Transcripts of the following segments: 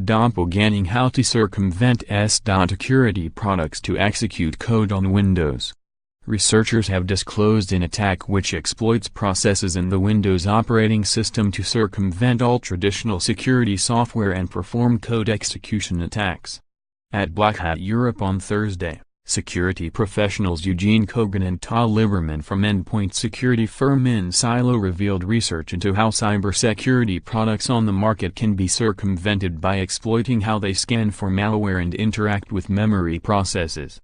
Doppelgänging: how to circumvent s.ecurity products to execute code on Windows. Researchers have disclosed an attack which exploits processes in the Windows operating system to circumvent all traditional security software and perform code execution attacks. At Black Hat Europe on Thursday, security professionals Eugene, Kogan and Liberman from endpoint security firm enSilo revealed research into how cybersecurity products on the market can be circumvented by exploiting how they scan for malware and interact with memory processes.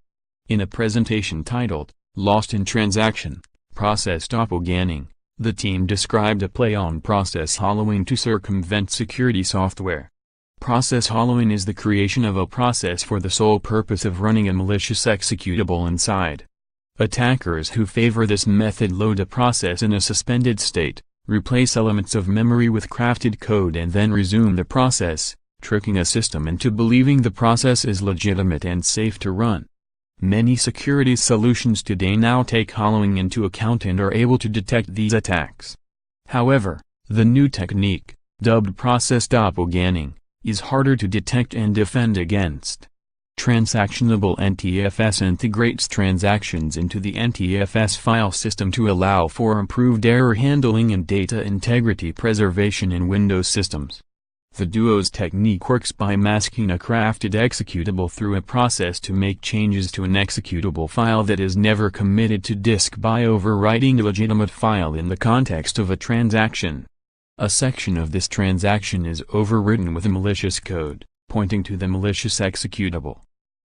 In a presentation titled, "Lost in Transaction, Process Doppelgänging," the team described a play on process hollowing to circumvent security software. Process hollowing is the creation of a process for the sole purpose of running a malicious executable inside. Attackers who favor this method load a process in a suspended state, replace elements of memory with crafted code and then resume the process, tricking a system into believing the process is legitimate and safe to run. Many security solutions today now take hollowing into account and are able to detect these attacks. However, the new technique, dubbed process doppelgänging, is harder to detect and defend against. Transactionable NTFS integrates transactions into the NTFS file system to allow for improved error handling and data integrity preservation in Windows systems. The duo's technique works by masking a crafted executable through a process to make changes to an executable file that is never committed to disk by overwriting a legitimate file in the context of a transaction. A section of this transaction is overwritten with a malicious code, pointing to the malicious executable.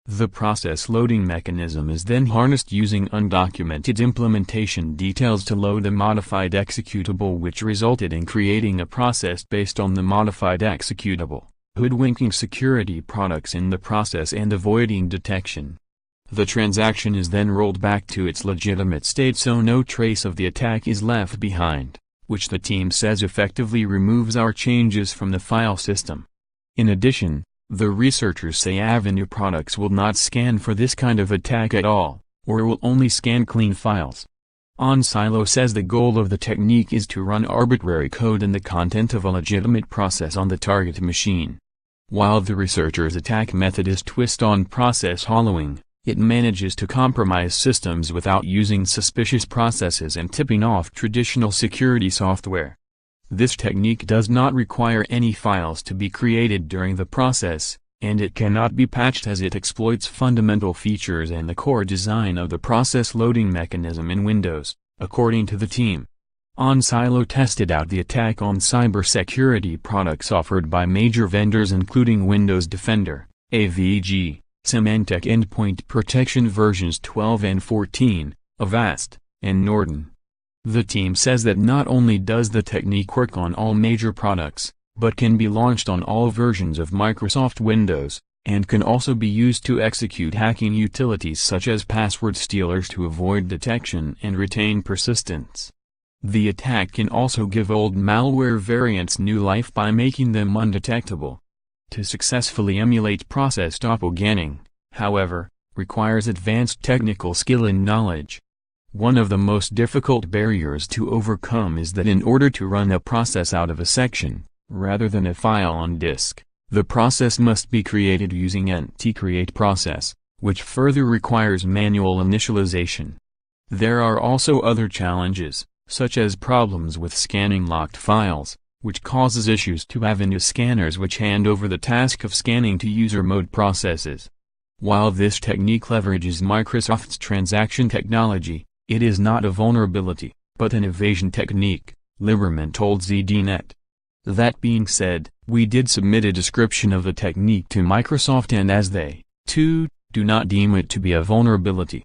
The process loading mechanism is then harnessed using undocumented implementation details to load a modified executable, which resulted in creating a process based on the modified executable, hoodwinking security products in the process and avoiding detection. The transaction is then rolled back to its legitimate state so no trace of the attack is left behind, which the team says effectively removes our changes from the file system. In addition, the researchers say Avenue products will not scan for this kind of attack at all, or will only scan clean files. enSilo says the goal of the technique is to run arbitrary code in the content of a legitimate process on the target machine. While the researchers' attack method is twist on process hollowing, it manages to compromise systems without using suspicious processes and tipping off traditional security software. This technique does not require any files to be created during the process, and it cannot be patched as it exploits fundamental features and the core design of the process loading mechanism in Windows, according to the team. enSilo tested out the attack on cybersecurity products offered by major vendors including Windows Defender, AVG, Symantec Endpoint Protection versions 12 and 14, Avast, and Norton. The team says that not only does the technique work on all major products, but can be launched on all versions of Microsoft Windows, and can also be used to execute hacking utilities such as password stealers to avoid detection and retain persistence. The attack can also give old malware variants new life by making them undetectable. To successfully emulate process doppelgänging, however, requires advanced technical skill and knowledge. One of the most difficult barriers to overcome is that in order to run a process out of a section, rather than a file on disk, the process must be created using nt-create process, which further requires manual initialization. There are also other challenges, such as problems with scanning locked files, which causes issues to Avenue scanners which hand over the task of scanning to user mode processes. While this technique leverages Microsoft's transaction technology, it is not a vulnerability, but an evasion technique, Liberman told ZDNet. That being said, we did submit a description of the technique to Microsoft and as they, too, do not deem it to be a vulnerability,